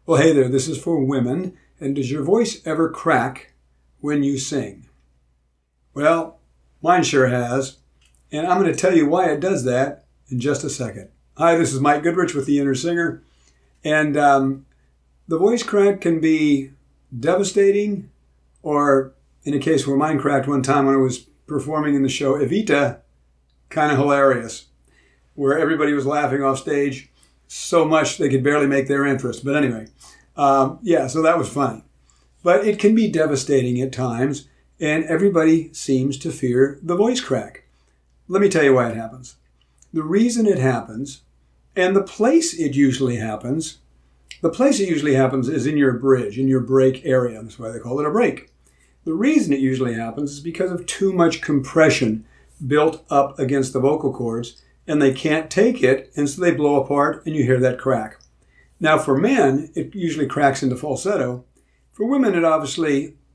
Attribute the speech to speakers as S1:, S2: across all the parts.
S1: Well, hey there, this is for women. And does your voice ever crack when you sing? Well, mine sure has. And I'm going to tell you why it does that in just a second. Hi, this is Mike Goodrich with The Inner Singer. And the voice crack can be devastating, or in a case where mine cracked one time when I was performing in the show Evita, kind of hilarious, where everybody was laughing off stage so much they could barely make their entrance. But anyway, so that was funny. But it can be devastating at times, and everybody seems to fear the voice crack. Let me tell you why it happens. The reason it happens, and the place it usually happens, is in your bridge, in your break area. That's why they call it a break. The reason it usually happens is because of too much compression built up against the vocal cords, and they can't take it, and so they blow apart, and you hear that crack. Now, for men, it usually cracks into falsetto. For women, it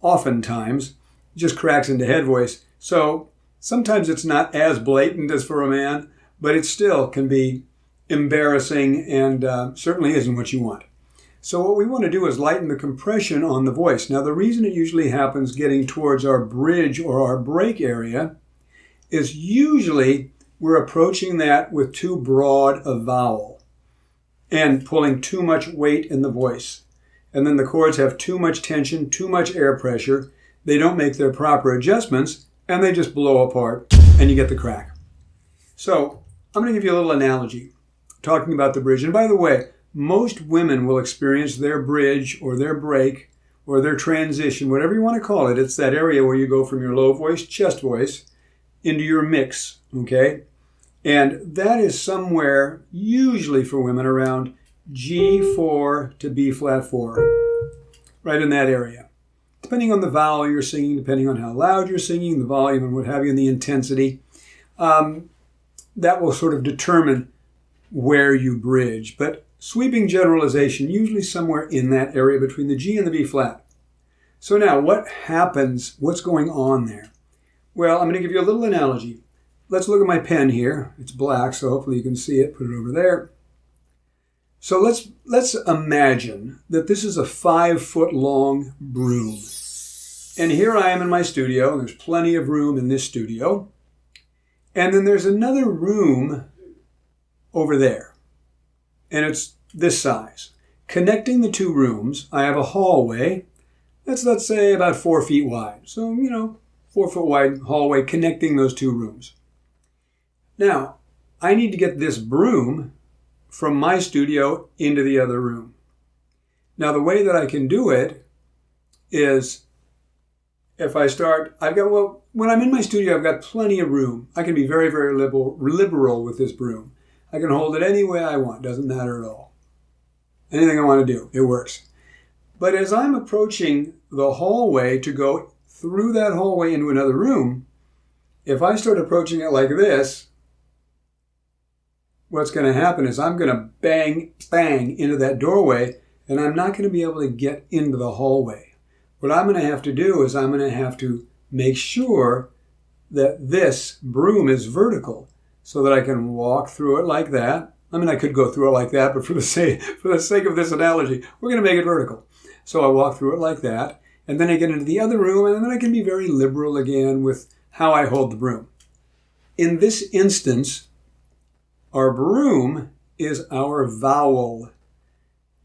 S1: oftentimes, just cracks into head voice. So sometimes it's not as blatant as for a man, but it still can be embarrassing and certainly isn't what you want. So what we want to do is lighten the compression on the voice. Now, the reason it usually happens getting towards our bridge or our break area is usually we're approaching that with too broad a vowel and pulling too much weight in the voice. And then the cords have too much tension, too much air pressure. They don't make their proper adjustments, and they just blow apart, and you get the crack. So I'm going to give you a little analogy talking about the bridge. And by the way, most women will experience their bridge or their break or their transition, whatever you want to call it. It's that area where you go from your low voice, chest voice, into your mix, okay? And that is somewhere, usually for women, around G4 to B flat 4, right in that area. Depending on the vowel you're singing, depending on how loud you're singing, the volume and what have you, and the intensity, that will sort of determine where you bridge. But sweeping generalization, usually somewhere in that area between the G and the B flat. So now, what happens? What's going on there? Well, I'm going to give you a little analogy. Let's look at my pen here. It's black, so hopefully you can see it. Put it over there. So let's imagine that this is a 5-foot-long broom. And here I am in my studio, and there's plenty of room in this studio. And then there's another room over there. And it's this size. Connecting the two rooms, I have a hallway that's, let's say, about 4 feet wide. So, 4-foot wide hallway connecting those two rooms. Now, I need to get this broom from my studio into the other room. Now, the way that I can do it is if I start, when I'm in my studio, I've got plenty of room. I can be very, very liberal with this broom. I can hold it any way I want. Doesn't matter at all. Anything I want to do, it works. But as I'm approaching the hallway to go through that hallway into another room, if I start approaching it like this, what's going to happen is I'm going to bang into that doorway, and I'm not going to be able to get into the hallway. What I'm going to have to do is I'm going to have to make sure that this broom is vertical so that I can walk through it like that. I mean, I could go through it like that, but for the sake of this analogy, we're going to make it vertical. So I walk through it like that, and then I get into the other room, and then I can be very liberal again with how I hold the broom. In this instance, our broom is our vowel,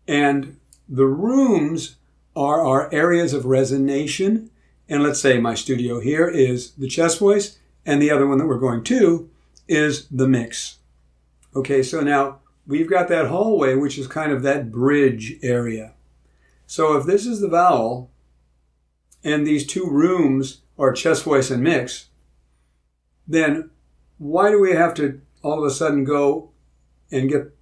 S1: and the rooms are our areas of resonation. And let's say my studio here is the chest voice, and the other one that we're going to is the mix. Okay, so now we've got that hallway, which is kind of that bridge area. So if this is the vowel, and these two rooms are chest voice and mix, then why do we have to all of a sudden go and get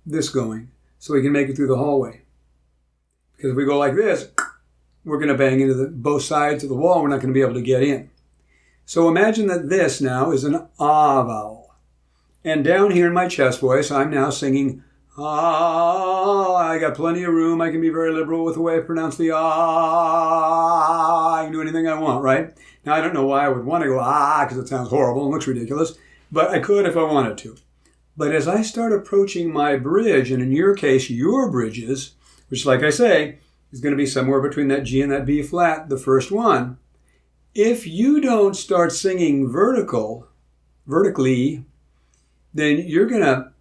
S1: this going so we can make it through the hallway? Because if we go like this, we're going to bang into both sides of the wall. We're not going to be able to get in. So imagine that this now is an ah vowel. And down here in my chest voice, I'm now singing ah. I got plenty of room. I can be very liberal with the way I pronounce the ah. I can do anything I want, right? Now, I don't know why I would want to go ah, because it sounds horrible and looks ridiculous. But I could if I wanted to. But as I start approaching my bridge, and in your case, your bridges which, like I say, is going to be somewhere between that G and that B flat, the first one. If you don't start singing vertically, then you're going to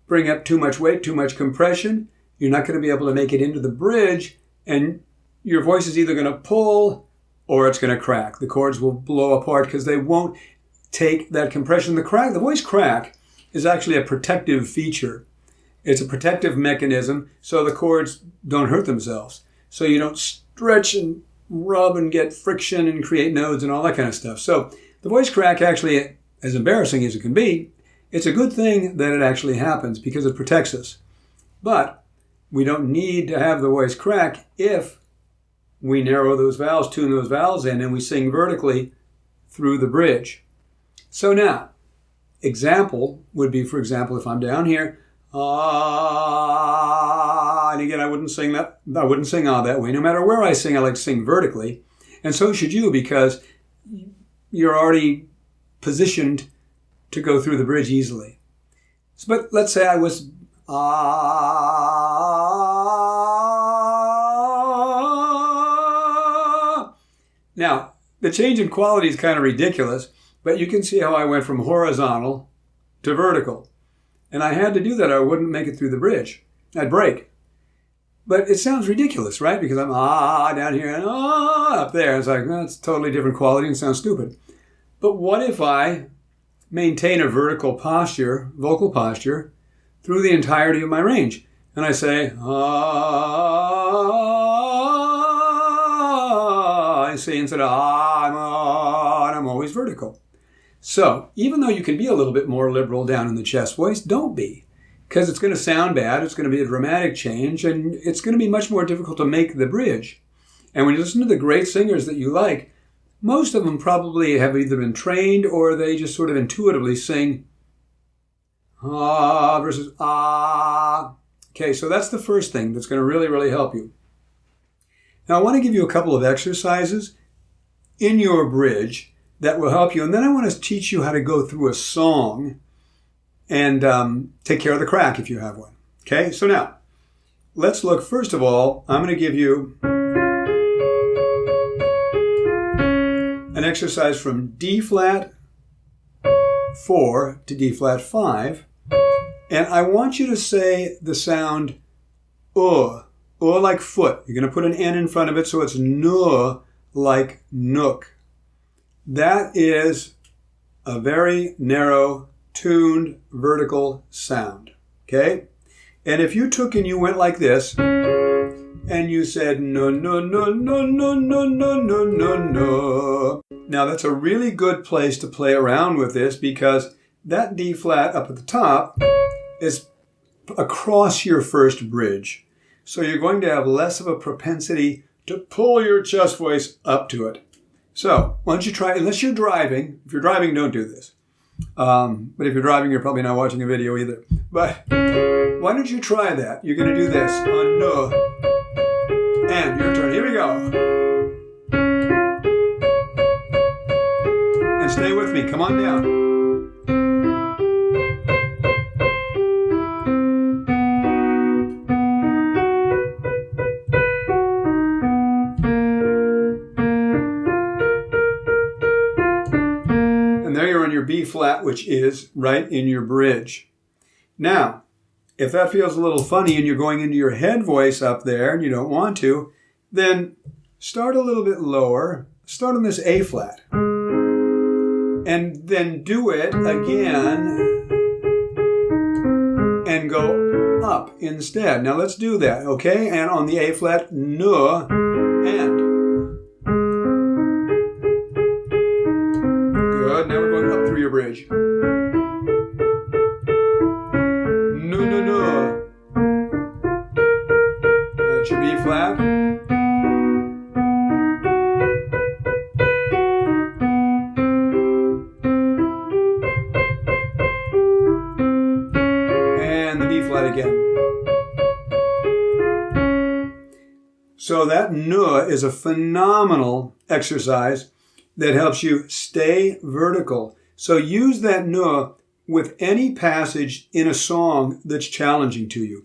S1: bring up too much weight, too much compression. You're not going to be able to make it into the bridge, and your voice is either going to pull or it's going to crack. The chords will blow apart because they won't take that compression. The voice crack is actually a protective feature. It's a protective mechanism so the chords don't hurt themselves. So you don't stretch and rub and get friction and create nodes and all that kind of stuff. So the voice crack, actually, as embarrassing as it can be, it's a good thing that it actually happens because it protects us. But we don't need to have the voice crack if we narrow those vowels, tune those vowels in, and we sing vertically through the bridge. So now, example would be, for example, if I'm down here, ah, and again, I wouldn't sing ah that way. No matter where I sing, I like to sing vertically. And so should you, because you're already positioned to go through the bridge easily. But let's say I was Now, the change in quality is kind of ridiculous, but you can see how I went from horizontal to vertical. And I had to do that or I wouldn't make it through the bridge. I'd break. But it sounds ridiculous, right? Because I'm down here and up there. It's like, that's totally different quality and sounds stupid. But what if I maintain a vocal posture, through the entirety of my range? And I say, I say instead of I'm always vertical. So even though you can be a little bit more liberal down in the chest voice, don't be. Because it's going to sound bad, it's going to be a dramatic change, and it's going to be much more difficult to make the bridge. And when you listen to the great singers that you like, most of them probably have either been trained or they just sort of intuitively sing versus ah. Okay, so that's the first thing that's going to really, really help you. Now I want to give you a couple of exercises in your bridge that will help you. And then I want to teach you how to go through a song and take care of the crack if you have one. Okay, so now let's look. First of all, I'm going to give you an exercise from D flat 4 to D flat 5. And I want you to say the sound like foot. You're going to put an N in front of it so it's nuh like nook. That is a very narrow, tuned, vertical sound. Okay? And if you took and you went like this, and you said no, no, no, no, no, no, no, no, no, no. Now that's a really good place to play around with this because that D flat up at the top is across your first bridge. So you're going to have less of a propensity to pull your chest voice up to it. So why don't you try, unless you're driving. If you're driving, don't do this. But if you're driving, you're probably not watching a video either. But why don't you try that? You're going to do this on no. And your turn. Here we go. And stay with me. Come on down. And there you're on your B flat, which is right in your bridge. Now, if that feels a little funny and you're going into your head voice up there and you don't want to, then start a little bit lower. Start on this A flat. And then do it again and go up instead. Now let's do that, okay? And on the A flat, nuh, and. Good, now we're going up through your bridge. That's your B flat. And the D flat again. So that nuh is a phenomenal exercise that helps you stay vertical. So use that nuh with any passage in a song that's challenging to you.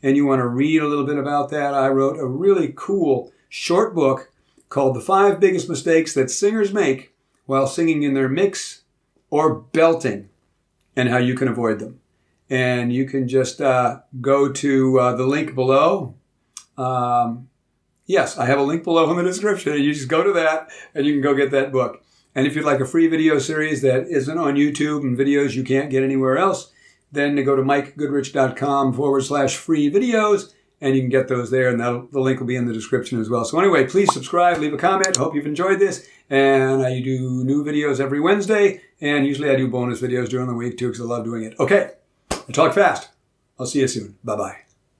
S1: and you want to read a little bit about that, I wrote a really cool short book called The 5 Biggest Mistakes That Singers Make While Singing in Their Mix or Belting, and how you can avoid them. And you can just go to the link below. Yes, I have a link below in the description. You just go to that and you can go get that book. And if you'd like a free video series that isn't on YouTube and videos you can't get anywhere else, then go to mikegoodrich.com/free videos, and you can get those there, and the link will be in the description as well. So anyway, please subscribe, leave a comment. Hope you've enjoyed this. And I do new videos every Wednesday, and usually I do bonus videos during the week too, because I love doing it. Okay, I talk fast. I'll see you soon. Bye-bye.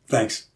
S1: Thanks.